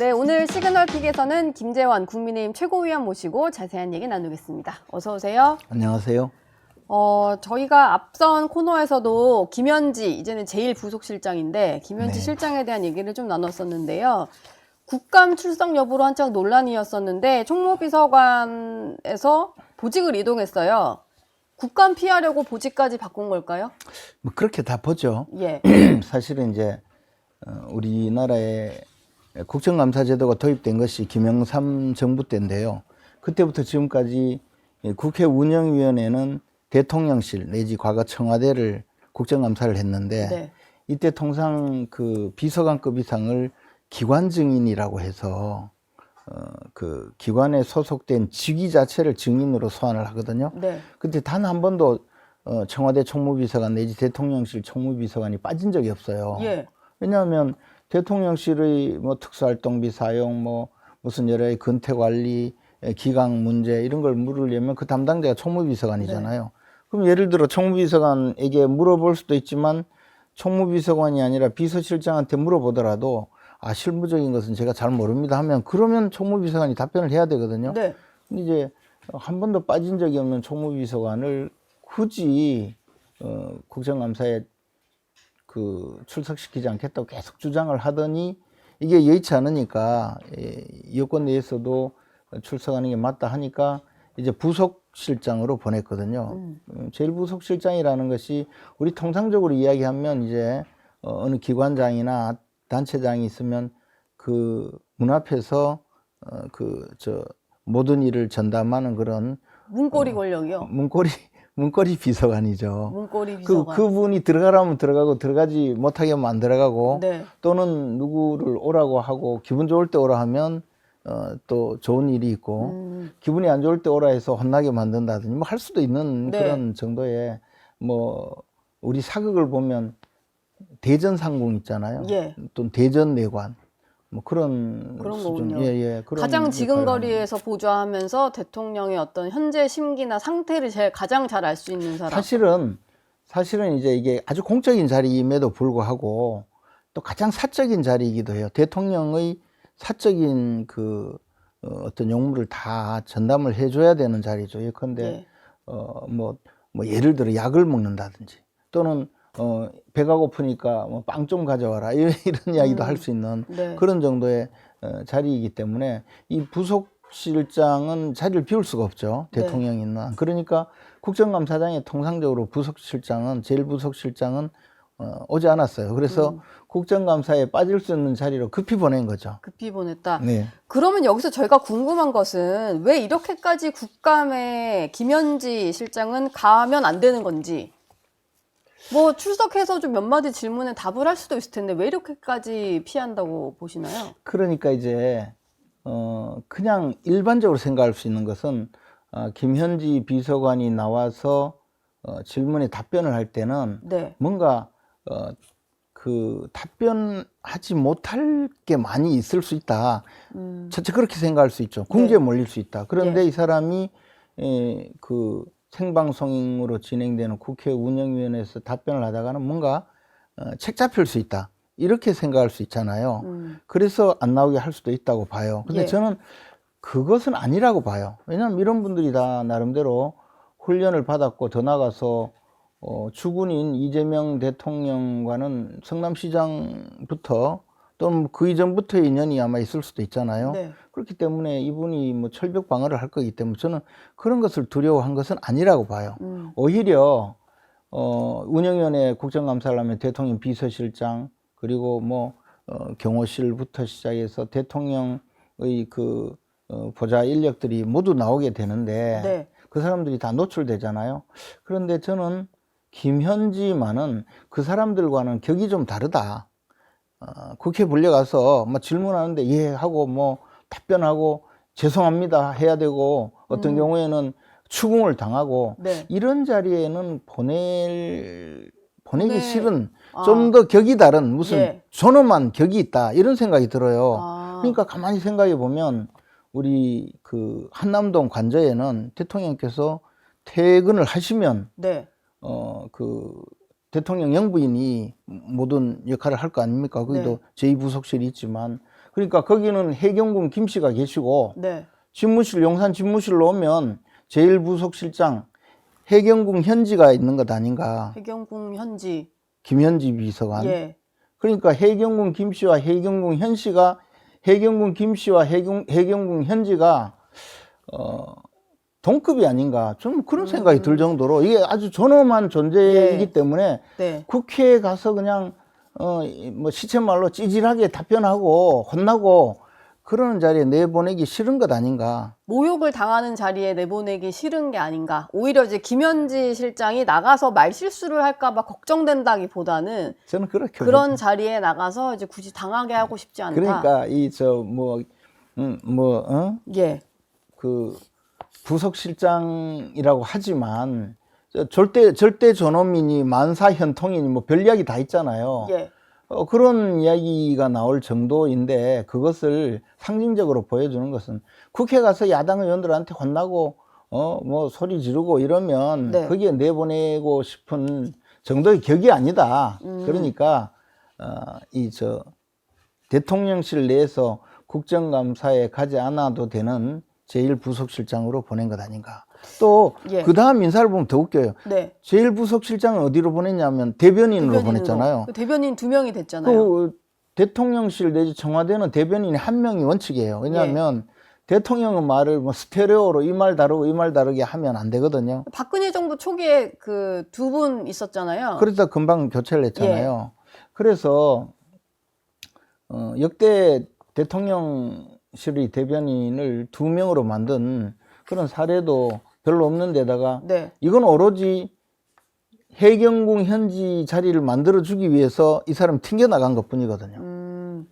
네, 오늘 시그널픽에서는 김재원 국민의힘 최고위원 모시고 자세한 얘기 나누겠습니다. 어서 오세요. 안녕하세요. 저희가 앞선 코너에서도 김현지, 이제는 제1부속실장인데 김현지 네. 실장에 대한 얘기를 좀 나눴었는데요. 국감 출석 여부로 한창 논란이었었는데 총무비서관에서 보직을 이동했어요. 국감 피하려고 보직까지 바꾼 걸까요? 뭐 그렇게 다 보죠. 예. 사실은 이제 우리나라에 국정감사 제도가 도입된 것이 김영삼 정부 때인데요. 그때부터 지금까지 국회 운영위원회는 대통령실 내지 과거 청와대를 국정감사를 했는데 네. 이때 통상 그 비서관급 이상을 기관 증인이라고 해서 그 기관에 소속된 직위 자체를 증인으로 소환을 하거든요. 네. 근데 단 한 번도 청와대 총무비서관 내지 대통령실 총무비서관이 빠진 적이 없어요. 예. 왜냐하면 대통령실의 뭐 특수활동비 사용, 뭐 무슨 여러 가지 근태관리, 기강 문제 이런 걸 물으려면 그 담당자가 총무비서관이잖아요. 네. 그럼 예를 들어 총무비서관에게 물어볼 수도 있지만 총무비서관이 아니라 비서실장한테 물어보더라도 실무적인 것은 제가 잘 모릅니다 하면 그러면 총무비서관이 답변을 해야 되거든요. 네. 근데 이제 한 번도 빠진 적이 없는 총무비서관을 굳이 국정감사에 출석시키지 않겠다고 계속 주장을 하더니 이게 여의치 않으니까 여권 내에서도 출석하는 게 맞다 하니까 이제 부속실장으로 보냈거든요. 제1부속실장이라는 것이 우리 통상적으로 이야기하면 이제 어느 기관장이나 단체장이 있으면 그 문 앞에서 모든 일을 전담하는 그런 문고리 권력이요. 문고리 비서관이죠. 문고리 비서관. 그분이 들어가라면 들어가고 들어가지 못하게 하면 안 들어가고 네. 또는 누구를 오라고 하고 기분 좋을 때 오라 하면 또 좋은 일이 있고 기분이 안 좋을 때 오라 해서 혼나게 만든다든지 뭐 할 수도 있는 네. 그런 정도의 뭐 우리 사극을 보면 대전상궁 있잖아요. 예. 또 대전내관 뭐 그런 수준. 거군요. 그런 가장 역할을 지근거리에서 보좌하면서 대통령의 어떤 현재 심기나 상태를 가장 잘 알 수 있는 사람. 사실은 이제 이게 아주 공적인 자리임에도 불구하고 또 가장 사적인 자리이기도 해요. 대통령의 사적인 어떤 용무를 다 전담을 해줘야 되는 자리죠. 예컨대 네. 뭐 예를 들어 약을 먹는다든지 또는 배가 고프니까 뭐 빵 좀 가져와라 이런 이야기도 할 수 있는 네. 그런 정도의 자리이기 때문에 이 부속실장은 자리를 비울 수가 없죠. 대통령이 있는 한. 그러니까 국정감사장에 통상적으로 부속실장은 제1부속실장은 오지 않았어요. 그래서 국정감사에 빠질 수 있는 자리로 급히 보낸 거죠. 급히 보냈다. 네. 그러면 여기서 저희가 궁금한 것은 왜 이렇게까지 국감에 김현지 실장은 가면 안 되는 건지. 뭐 출석해서 좀 몇 마디 질문에 답을 할 수도 있을 텐데 왜 이렇게까지 피한다고 보시나요? 그러니까 이제 그냥 일반적으로 생각할 수 있는 것은 김현지 비서관이 나와서 질문에 답변을 할 때는 네. 뭔가 답변하지 못할 게 많이 있을 수 있다. 첫째 그렇게 생각할 수 있죠. 궁지에 몰릴 수 있다. 그런데 네. 이 사람이 생방송으로 진행되는 국회 운영위원회에서 답변을 하다가는 뭔가 책 잡힐 수 있다. 이렇게 생각할 수 있잖아요. 그래서 안 나오게 할 수도 있다고 봐요. 근데 예. 저는 그것은 아니라고 봐요. 왜냐하면 이런 분들이 다 나름대로 훈련을 받았고 더 나가서 주군인 이재명 대통령과는 성남시장부터 또는 그 이전부터의 인연이 아마 있을 수도 있잖아요. 네. 그렇기 때문에 이분이 뭐 철벽 방어를 할 거기 때문에 저는 그런 것을 두려워한 것은 아니라고 봐요. 오히려 운영위원회 국정감사를 하면 대통령 비서실장 그리고 뭐 경호실부터 시작해서 대통령의 보좌 인력들이 모두 나오게 되는데 네. 그 사람들이 다 노출되잖아요. 그런데 저는 김현지만은 그 사람들과는 격이 좀 다르다. 국회 불려가서 뭐 질문하는데 예 하고 뭐 답변하고 죄송합니다 해야 되고 어떤 경우에는 추궁을 당하고 네. 이런 자리에는 보내기 싫은 아. 좀 더 격이 다른 무슨 예. 존엄한 격이 있다 이런 생각이 들어요. 아. 그러니까 가만히 생각해 보면 우리 한남동 관저에는 대통령께서 퇴근을 하시면 네. 대통령 영부인이 모든 역할을 할 거 아닙니까? 거기도 네. 제2부속실이 있지만 그러니까 거기는 해경군 김 씨가 계시고 네. 집무실 용산 집무실로 오면 제1부속실장 해경궁 현지가 있는 것 아닌가. 해경궁 현지. 김현지 비서관. 예. 그러니까 해경궁 김 씨와 해경궁 현 씨가 해경궁 김 씨와 해경궁 현지가 동급이 아닌가. 좀 그런 생각이 들 정도로 이게 아주 존엄한 존재이기 예. 때문에 네. 국회에 가서 그냥 뭐 시쳇말로 찌질하게 답변하고 혼나고 그러는 자리에 내보내기 싫은 것 아닌가. 모욕을 당하는 자리에 내보내기 싫은 게 아닌가. 오히려 이제 김현지 실장이 나가서 말 실수를 할까봐 걱정된다기보다는 저는 그렇게 그런 보죠. 자리에 나가서 이제 굳이 당하게 하고 싶지 않다. 그러니까 예. 그 부속실장이라고 하지만 절대 존엄이니 만사현통이니 뭐 별 이야기 다 있잖아요. 예. 그런 이야기가 나올 정도인데 그것을 상징적으로 보여주는 것은 국회 가서 야당 의원들한테 혼나고 뭐 소리 지르고 이러면 네. 거기에 내보내고 싶은 정도의 격이 아니다. 그러니까 대통령실 내에서 국정감사에 가지 않아도 되는 제1부속실장으로 보낸 것 아닌가. 또 예. 그 다음 인사를 보면 더 웃겨요. 네. 제1부속실장은 어디로 보냈냐면 대변인으로 보냈잖아요. 그 대변인 2명이 됐잖아요. 그 대통령실 내지 청와대는 대변인이 1명이 원칙이에요. 왜냐하면 대통령은 말을 뭐 스테레오로 이 말 다르고 이 말 다르게 하면 안 되거든요. 박근혜 정부 초기에 그 2분 있었잖아요. 그러다 금방 교체를 했잖아요. 그래서 역대 대통령실의 대변인을 2명으로 만든 그런 사례도 별로 없는 데다가 네. 이건 오로지 해경궁 현지 자리를 만들어주기 위해서 이 사람 튕겨나간 것 뿐이거든요.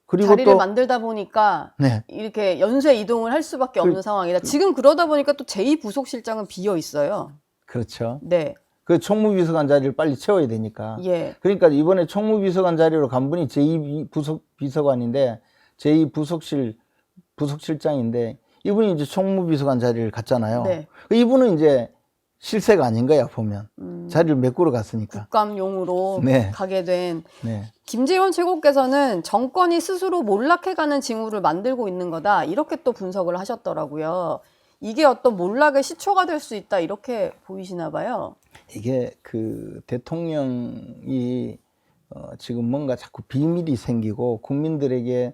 그리고 자리를 또 만들다 보니까 네. 이렇게 연쇄 이동을 할 수밖에 없는 상황이다. 지금 그러다 보니까 또 제2부속실장은 비어 있어요. 그렇죠. 네. 그 총무비서관 자리를 빨리 채워야 되니까. 예. 그러니까 이번에 총무비서관 자리로 간 분이 제2부속비서관인데 부속실장인데 이분이 이제 총무비서관 자리를 갔잖아요. 네. 이분은 이제 실세가 아닌 거야 보면 자리를 메꾸러 갔으니까. 국감용으로 네. 가게 된 네. 김재원 최고께서는 정권이 스스로 몰락해가는 징후를 만들고 있는 거다. 이렇게 또 분석을 하셨더라고요. 이게 어떤 몰락의 시초가 될 수 있다. 이렇게 보이시나 봐요. 이게 그 대통령이 지금 뭔가 자꾸 비밀이 생기고 국민들에게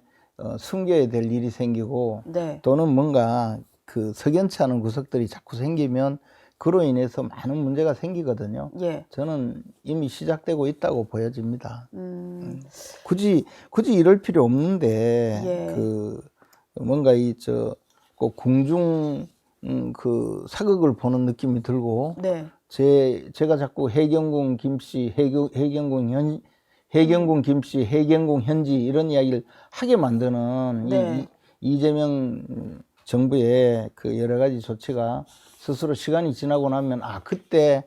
숨겨야 될 일이 생기고 네. 또는 뭔가 그 석연치 않은 구석들이 자꾸 생기면 그로 인해서 많은 문제가 생기거든요. 예. 저는 이미 시작되고 있다고 보여집니다. 굳이 이럴 필요 없는데 예. 그 뭔가 꼭 궁중 그 사극을 보는 느낌이 들고 네. 제가 자꾸 해경궁 김씨, 해경궁 김씨, 해경궁 현지 이런 이야기를 하게 만드는 네. 이재명 정부의 그 여러 가지 조치가 스스로 시간이 지나고 나면 그때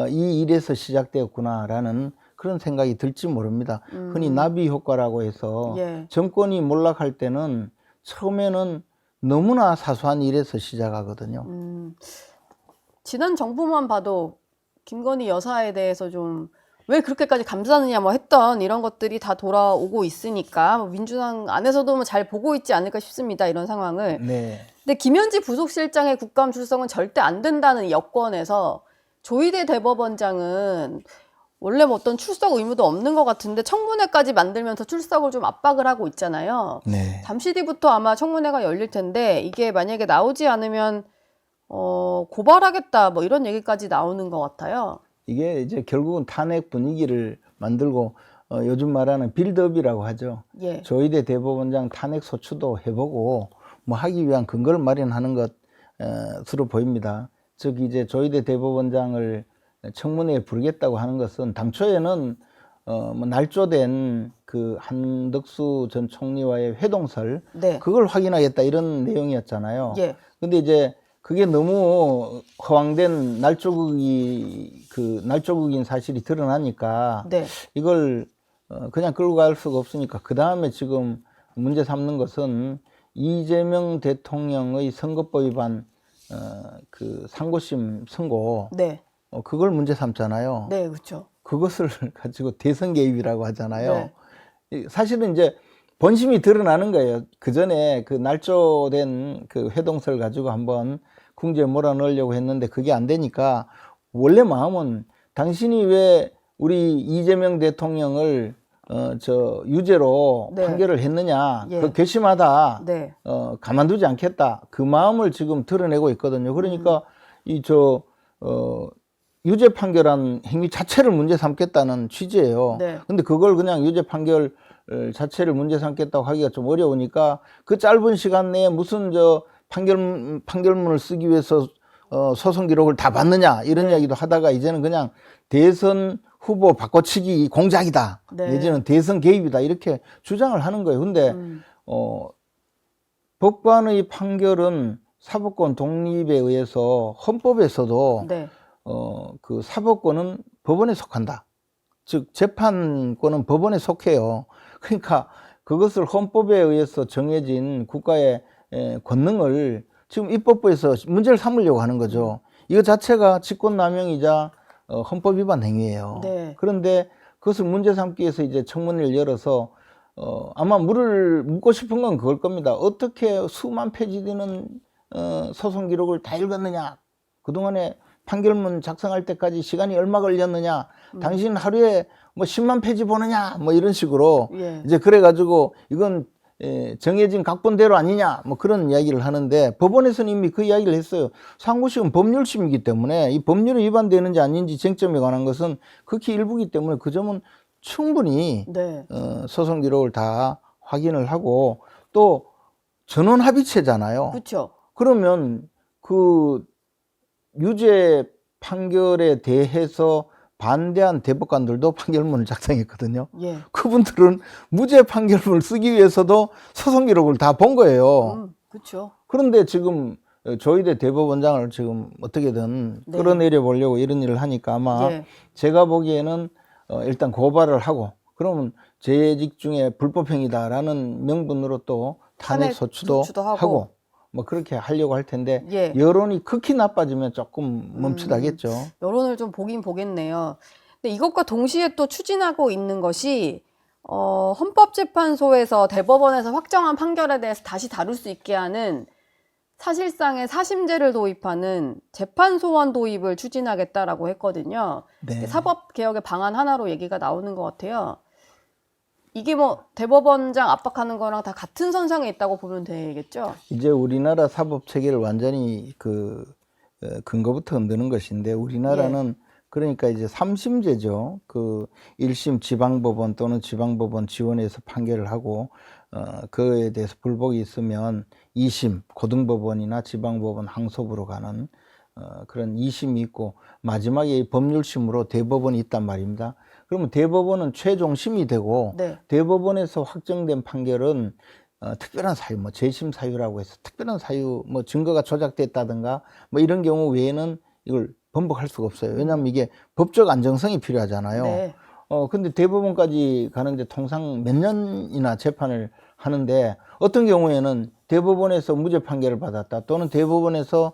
이 일에서 시작되었구나라는 그런 생각이 들지 모릅니다. 흔히 나비 효과라고 해서 예. 정권이 몰락할 때는 처음에는 너무나 사소한 일에서 시작하거든요. 지난 정부만 봐도 김건희 여사에 대해서 좀 왜 그렇게까지 감싸느냐 뭐 했던 이런 것들이 다 돌아오고 있으니까 민주당 안에서도 잘 보고 있지 않을까 싶습니다. 이런 상황을. 네. 근데 김현지 부속실장의 국감 출석은 절대 안 된다는 여건에서 조희대 대법원장은 원래 뭐 어떤 출석 의무도 없는 것 같은데 청문회까지 만들면서 출석을 좀 압박을 하고 있잖아요. 네. 잠시 뒤부터 아마 청문회가 열릴 텐데 이게 만약에 나오지 않으면 고발하겠다 뭐 이런 얘기까지 나오는 것 같아요. 이게 이제 결국은 탄핵 분위기를 만들고 요즘 말하는 빌드업이라고 하죠. 예. 조희대 대법원장 탄핵 소추도 해보고 뭐 하기 위한 근거를 마련하는 것으로 보입니다. 즉 이제 조희대 대법원장을 청문회에 부르겠다고 하는 것은 당초에는 뭐 날조된 그 한덕수 전 총리와의 회동설 네. 그걸 확인하겠다 이런 내용이었잖아요. 예. 근데 이제 그게 너무 허황된 날조국인 사실이 드러나니까 네. 이걸 그냥 끌고 갈 수가 없으니까 그 다음에 지금 문제 삼는 것은 이재명 대통령의 선거법 위반 그 상고심 선고 네. 그걸 문제 삼잖아요. 네, 그렇죠. 그것을 가지고 대선 개입이라고 하잖아요. 사실은 이제 본심이 드러나는 거예요. 그 전에 그 날조된 그 회동설 가지고 한번 궁지에 몰아넣으려고 했는데 그게 안 되니까 원래 마음은 당신이 왜 우리 이재명 대통령을 유죄로 네. 판결을 했느냐, 예. 그 괘씸하다, 네. 가만두지 않겠다, 그 마음을 지금 드러내고 있거든요. 그러니까 유죄 판결한 행위 자체를 문제 삼겠다는 취지예요. 네. 근데 그걸 그냥 유죄 판결 자체를 문제 삼겠다고 하기가 좀 어려우니까 그 짧은 시간 내에 무슨 판결문을 쓰기 위해서 소송 기록을 다 받느냐 이런 이야기도 하다가 이제는 그냥 대선 후보 바꿔치기 공작이다. 네. 내지는 대선 개입이다. 이렇게 주장을 하는 거예요. 근데 법관의 판결은 사법권 독립에 의해서 헌법에서도 네. 그 사법권은 법원에 속한다. 즉 재판권은 법원에 속해요. 그러니까 그것을 헌법에 의해서 정해진 국가의 권능을 지금 입법부에서 문제를 삼으려고 하는 거죠. 이거 자체가 직권남용이자 헌법 위반 행위예요. 네. 그런데 그것을 문제 삼기 위해서 이제 청문회를 열어서 아마 물을 묻고 싶은 건 그걸 겁니다. 어떻게 수만 페이지 되는 소송 기록을 다 읽었느냐? 그동안에 판결문 작성할 때까지 시간이 얼마 걸렸느냐? 당신 하루에 뭐 10만 페이지 보느냐? 뭐 이런 식으로 예. 이제 그래가지고 이건 정해진 각본대로 아니냐? 뭐 그런 이야기를 하는데 법원에서는 이미 그 이야기를 했어요. 상고심은 법률심이기 때문에 이 법률이 위반되는지 아닌지 쟁점에 관한 것은 극히 일부이기 때문에 그 점은 충분히 네. 소송 기록을 다 확인을 하고 또 전원 합의체잖아요. 그렇죠. 그러면 그 유죄 판결에 대해서 반대한 대법관들도 판결문을 작성했거든요. 예. 그분들은 무죄 판결문을 쓰기 위해서도 소송 기록을 다 본 거예요. 그렇죠. 그런데 지금 조희대 대법원장을 지금 어떻게든 네. 끌어내려 보려고 이런 일을 하니까 아마 예. 제가 보기에는 일단 고발을 하고 그러면 재직 중에 불법행위다라는 명분으로 또 탄핵 소추도 하고 뭐 그렇게 하려고 할 텐데 예. 여론이 극히 나빠지면 조금 멈칫하겠죠. 여론을 좀 보긴 보겠네요. 근데 이것과 동시에 또 추진하고 있는 것이 헌법재판소에서 대법원에서 확정한 판결에 대해서 다시 다룰 수 있게 하는 사실상의 사심제를 도입하는 재판소원 도입을 추진하겠다라고 했거든요. 네. 사법개혁의 방안 하나로 얘기가 나오는 것 같아요. 이게 뭐 대법원장 압박하는 거랑 다 같은 선상에 있다고 보면 되겠죠? 이제 우리나라 사법 체계를 완전히 근거부터 흔드는 것인데 우리나라는 그러니까 이제 3심제죠. 그 1심 지방법원 또는 지방법원 지원해서 판결을 하고 그에 대해서 불복이 있으면 2심 고등법원이나 지방법원 항소부로 가는 그런 2심이 있고 마지막에 법률심으로 대법원이 있단 말입니다. 그러면 대법원은 최종심이 되고 네. 대법원에서 확정된 판결은 특별한 사유, 뭐 재심 사유라고 해서 특별한 사유, 뭐 증거가 조작됐다든가 뭐 이런 경우 외에는 이걸 번복할 수가 없어요. 왜냐하면 이게 법적 안정성이 필요하잖아요. 네. 근데 대법원까지 가는데 통상 몇 년이나 재판을 하는데 어떤 경우에는 대법원에서 무죄 판결을 받았다 또는 대법원에서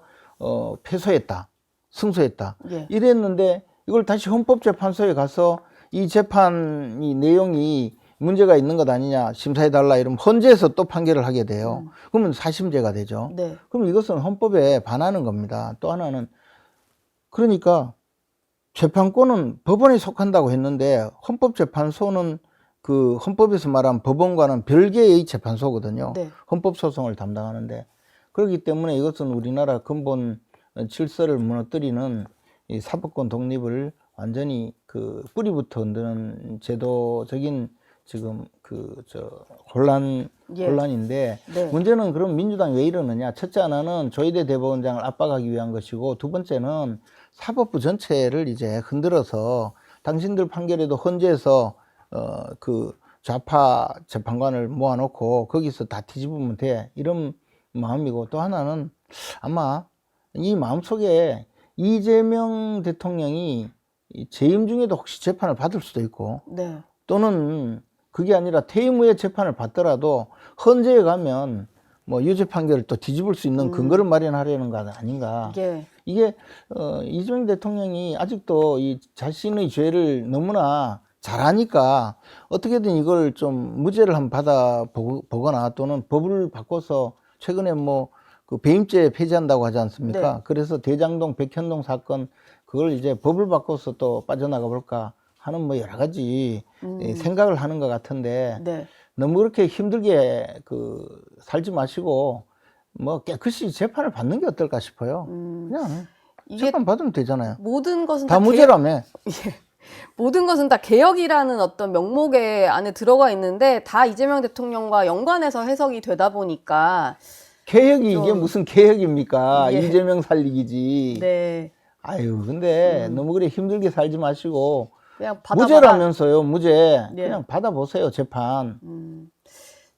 패소했다, 승소했다 예. 이랬는데 이걸 다시 헌법재판소에 가서 이 재판이 내용이 문제가 있는 것 아니냐 심사해달라 이러면 헌재에서 또 판결을 하게 돼요. 그러면 사심제가 되죠. 네. 그럼 이것은 헌법에 반하는 겁니다. 또 하나는 그러니까 재판권은 법원에 속한다고 했는데 헌법재판소는 그 헌법에서 말한 법원과는 별개의 재판소거든요. 네. 헌법소송을 담당하는데 그렇기 때문에 이것은 우리나라 근본 질서를 무너뜨리는 이 사법권 독립을 완전히 그 뿌리부터 흔드는 제도적인 지금 혼란인데 네. 문제는 그럼 민주당이 왜 이러느냐? 첫째 하나는 조희대 대법원장을 압박하기 위한 것이고 두 번째는 사법부 전체를 이제 흔들어서 당신들 판결에도 헌재에서 그 좌파 재판관을 모아놓고 거기서 다 뒤집으면 돼 이런 마음이고 또 하나는 아마 이 마음속에 이재명 대통령이 재임 중에도 혹시 재판을 받을 수도 있고 네. 또는 그게 아니라 퇴임 후에 재판을 받더라도 헌재에 가면 뭐 유죄 판결을 또 뒤집을 수 있는 근거를 마련하려는 거 아닌가. 이게 이재명 대통령이 아직도 이 자신의 죄를 너무나 잘하니까 어떻게든 이걸 좀 무죄를 한번 받아 보거나 또는 법을 바꿔서 최근에 뭐 그 배임죄 폐지한다고 하지 않습니까? 네. 그래서 대장동 백현동 사건 그걸 이제 법을 바꿔서 또 빠져나가 볼까 하는 뭐 여러 가지 생각을 하는 것 같은데 네. 너무 그렇게 힘들게 그 살지 마시고 뭐 깨끗이 재판을 받는 게 어떨까 싶어요. 그냥 이게 재판 받으면 되잖아요. 모든 것은 다 무죄라며. 모든 것은 다 개혁이라는 어떤 명목에 안에 들어가 있는데 다 이재명 대통령과 연관해서 해석이 되다 보니까 개혁이 좀- 이게 무슨 개혁입니까? 예. 이재명 살리기지. 네. 아유, 근데 너무 그래 힘들게 살지 마시고 그냥 받아. 무죄라면서요, 무죄. 예. 그냥 받아보세요, 재판.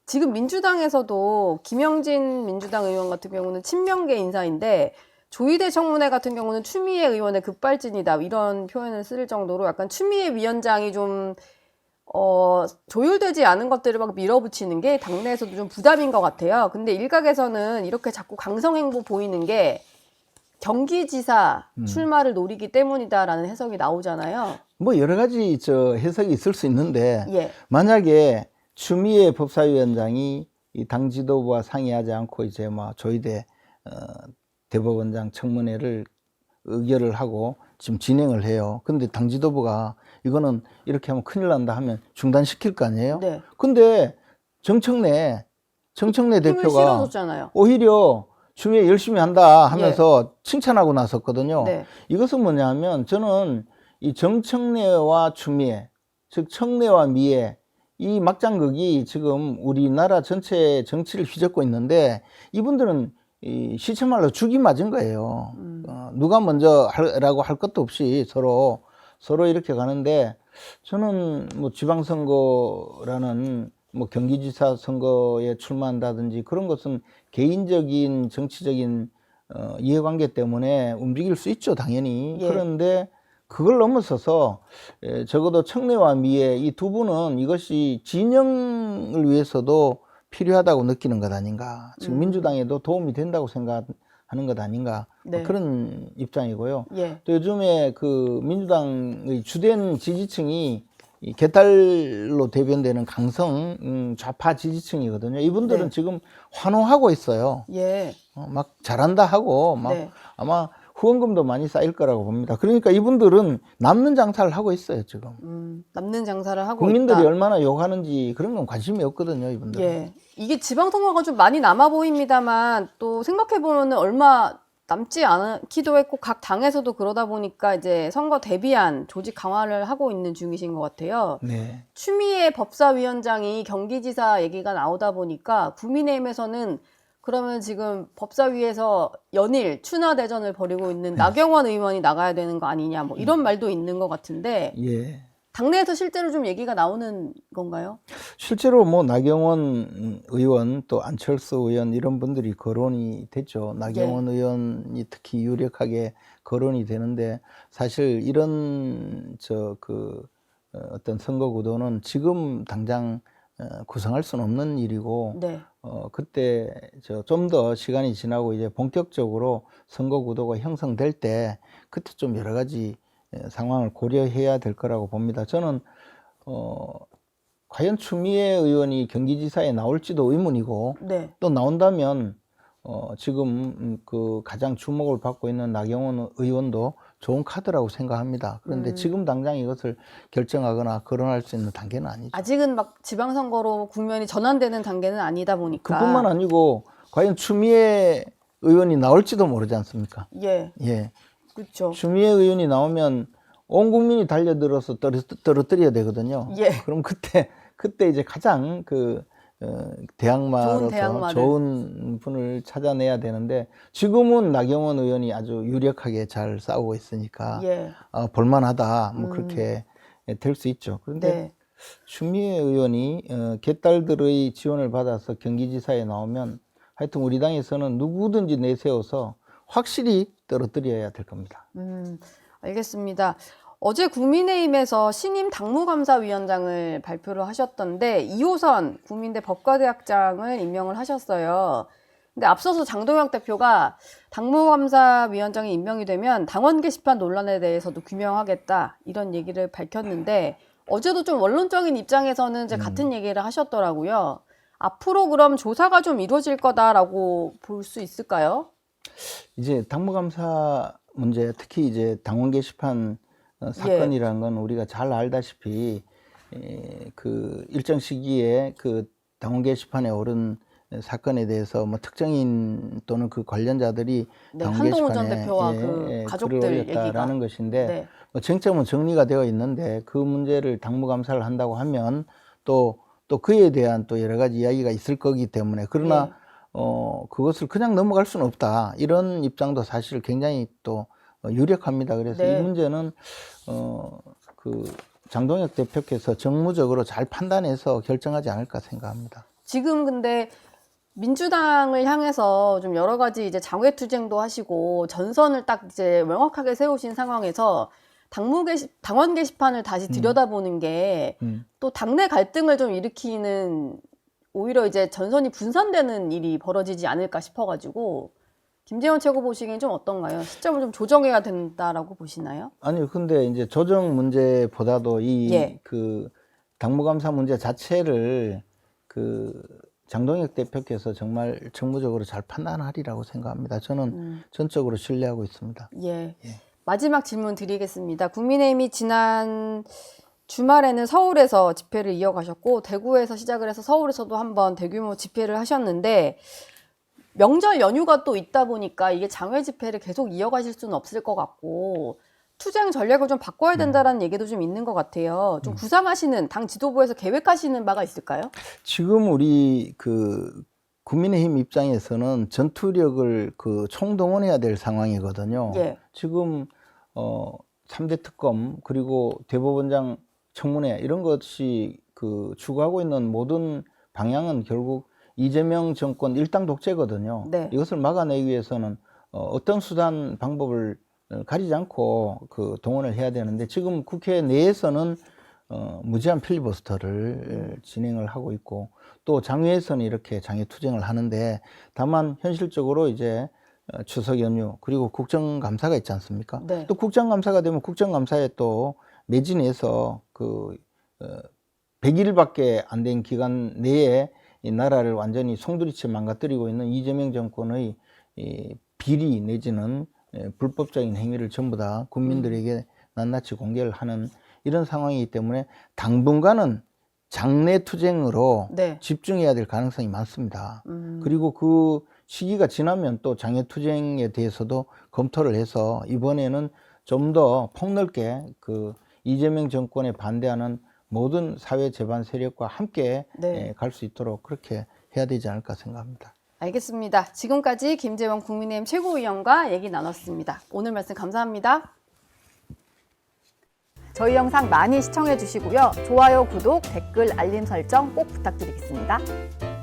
지금 민주당에서도 김영진 민주당 의원 같은 경우는 친명계 인사인데 조희대 청문회 같은 경우는 추미애 의원의 급발진이다 이런 표현을 쓸 정도로 약간 추미애 위원장이 좀 조율되지 않은 것들을 막 밀어붙이는 게 당내에서도 좀 부담인 것 같아요. 근데 일각에서는 이렇게 자꾸 강성행보 보이는 게 경기지사 출마를 노리기 때문이다라는 해석이 나오잖아요. 뭐 여러 가지 해석이 있을 수 있는데 예. 만약에 추미애 법사위원장이 이 당 지도부와 상의하지 않고 이제 뭐 조희대 대법원장 청문회를 의결을 하고 지금 진행을 해요. 근데 당 지도부가 이거는 이렇게 하면 큰일 난다 하면 중단시킬 거 아니에요? 네. 근데 정청래 힘을 대표가 실어줬잖아요. 오히려 추미애 열심히 한다 하면서 칭찬하고 나섰거든요. 네. 이것은 뭐냐면 저는 이 정청래와 추미애, 즉 청래와 미애 이 막장극이 지금 우리나라 전체 정치를 휘젓고 있는데 이분들은 이 시체말로 죽이 맞은 거예요. 누가 먼저 하라고 할 것도 없이 서로 이렇게 가는데 저는 뭐 지방선거라는 뭐 경기지사 선거에 출마한다든지 그런 것은 개인적인 정치적인 이해관계 때문에 움직일 수 있죠, 당연히. 예. 그런데 그걸 넘어서서 적어도 청래와 미애 이 두 분은 이것이 진영을 위해서도 필요하다고 느끼는 것 아닌가. 지금 민주당에도 도움이 된다고 생각하는 것 아닌가. 네. 그런 입장이고요. 예. 또 요즘에 그 민주당의 주된 지지층이 이 개딸로 대변되는 강성 좌파 지지층이거든요. 이분들은 네. 지금 환호하고 있어요. 예. 막 잘한다 하고 막 네. 아마 후원금도 많이 쌓일 거라고 봅니다. 그러니까 이분들은 남는 장사를 하고 있어요, 지금. 남는 장사를 하고 국민들이 있다. 얼마나 욕하는지 그런 건 관심이 없거든요, 이분들은. 예. 이게 지방선거가 좀 많이 남아 보입니다만 또 생각해보면 얼마 남지 않기도 했고 각 당에서도 그러다 보니까 이제 선거 대비한 조직 강화를 하고 있는 중이신 것 같아요. 네. 추미애 법사위원장이 경기지사 얘기가 나오다 보니까 국민의힘에서는 그러면 지금 법사위에서 연일 추나대전을 벌이고 있는 나경원 의원이 나가야 되는 거 아니냐 뭐 이런 말도 있는 것 같은데 예. 당내에서 실제로 좀 얘기가 나오는 건가요? 실제로 뭐 나경원 의원 또 안철수 의원 이런 분들이 거론이 됐죠. 나경원 의원이 특히 유력하게 거론이 되는데 사실 이런 어떤 선거 구도는 지금 당장 구성할 수는 없는 일이고 네. 그때 좀 더 시간이 지나고 이제 본격적으로 선거 구도가 형성될 때 그때 좀 여러 가지 상황을 고려해야 될 거라고 봅니다. 저는 과연 추미애 의원이 경기지사에 나올지도 의문이고 네. 또 나온다면 지금 그 가장 주목을 받고 있는 나경원 의원도 좋은 카드라고 생각합니다. 그런데 지금 당장 이것을 결정하거나 거론할 수 있는 단계는 아니죠. 아직은 막 지방선거로 국면이 전환되는 단계는 아니다 보니까. 그뿐만 아니고 과연 추미애 의원이 나올지도 모르지 않습니까? 예. 예. 그렇죠. 추미애 의원이 나오면 온 국민이 달려들어서 떨어뜨려야 되거든요. 예. 그럼 그때 이제 가장 대항마로서 좋은 분을 찾아내야 되는데 지금은 나경원 의원이 아주 유력하게 잘 싸우고 있으니까 예. 볼만하다 뭐 그렇게 될 수 있죠. 그런데 네. 추미애 의원이 개딸들의 지원을 받아서 경기지사에 나오면 하여튼 우리 당에서는 누구든지 내세워서 확실히 떨어뜨려야 될 겁니다. 알겠습니다. 어제 국민의힘에서 신임 당무감사위원장을 발표를 하셨던데 이호선 국민대 법과대학장을 임명을 하셨어요. 근데 앞서서 장동혁 대표가 당무감사위원장이 임명이 되면 당원 게시판 논란에 대해서도 규명하겠다 이런 얘기를 밝혔는데 어제도 좀 원론적인 입장에서는 이제 같은 얘기를 하셨더라고요. 앞으로 그럼 조사가 좀 이루어질 거다라고 볼 수 있을까요? 이제 당무감사 문제, 특히 이제 당원 게시판 사건이라는 건 우리가 잘 알다시피 그 일정 시기에 그 당원 게시판에 오른 사건에 대해서 뭐 특정인 또는 그 관련자들이 네, 당원 한동훈 전 게시판에 대표와 그 가족들 글을 올렸다라는 얘기가. 것인데 네. 뭐 쟁점은 정리가 되어 있는데 그 문제를 당무감사를 한다고 하면 또 그에 대한 또 여러 가지 이야기가 있을 거기 때문에 그러나 그것을 그냥 넘어갈 수는 없다. 이런 입장도 사실 굉장히 또 유력합니다. 그래서 네. 이 문제는 그 장동혁 대표께서 정무적으로 잘 판단해서 결정하지 않을까 생각합니다. 지금 근데 민주당을 향해서 좀 여러 가지 이제 장외투쟁도 하시고 전선을 딱 이제 명확하게 세우신 상황에서 당원 게시판을 다시 들여다보는 게 또 당내 갈등을 좀 일으키는 오히려 이제 전선이 분산되는 일이 벌어지지 않을까 싶어가지고 김재원 최고 보시기엔 좀 어떤가요? 시점을 좀 조정해야 된다라고 보시나요? 아니요, 근데 이제 조정 문제보다도 이 예. 그 당무감사 문제 자체를 그 장동혁 대표께서 정말 정무적으로 잘 판단하리라고 생각합니다. 저는 전적으로 신뢰하고 있습니다. 예. 마지막 질문 드리겠습니다. 국민의힘이 지난 주말에는 서울에서 집회를 이어가셨고 대구에서 시작을 해서 서울에서도 한번 대규모 집회를 하셨는데 명절 연휴가 또 있다 보니까 이게 장외 집회를 계속 이어가실 수는 없을 것 같고 투쟁 전략을 좀 바꿔야 된다라는 얘기도 좀 있는 것 같아요. 좀 구상하시는 당 지도부에서 계획하시는 바가 있을까요? 지금 우리 그 국민의힘 입장에서는 전투력을 그 총동원해야 될 상황이거든요. 예. 지금 3대 특검 그리고 대법원장 청문회 이런 것이 그 추구하고 있는 모든 방향은 결국 이재명 정권 일당 독재거든요. 네. 이것을 막아내기 위해서는 어떤 수단 방법을 가리지 않고 그 동원을 해야 되는데 지금 국회 내에서는 무제한 필리버스터를 진행을 하고 있고 또 장외에서는 이렇게 장외 투쟁을 하는데 다만 현실적으로 이제 추석 연휴 그리고 국정감사가 있지 않습니까? 네. 또 국정감사가 되면 국정감사에 또 매진해서 그 100일밖에 안 된 기간 내에 이 나라를 완전히 송두리째 망가뜨리고 있는 이재명 정권의 이 비리 내지는 불법적인 행위를 전부 다 국민들에게 낱낱이 공개를 하는 이런 상황이기 때문에 당분간은 장내 투쟁으로 네. 집중해야 될 가능성이 많습니다. 그리고 그 시기가 지나면 또 장외 투쟁에 대해서도 검토를 해서 이번에는 좀 더 폭넓게 그 이재명 정권에 반대하는 모든 사회 재반 세력과 함께 네. 갈 수 있도록 그렇게 해야 되지 않을까 생각합니다. 알겠습니다. 지금까지 김재원 국민의힘 최고위원과 얘기 나눴습니다. 오늘 말씀 감사합니다. 저희 영상 많이 시청해 주시고요. 좋아요, 구독, 댓글, 알림 설정 꼭 부탁드리겠습니다.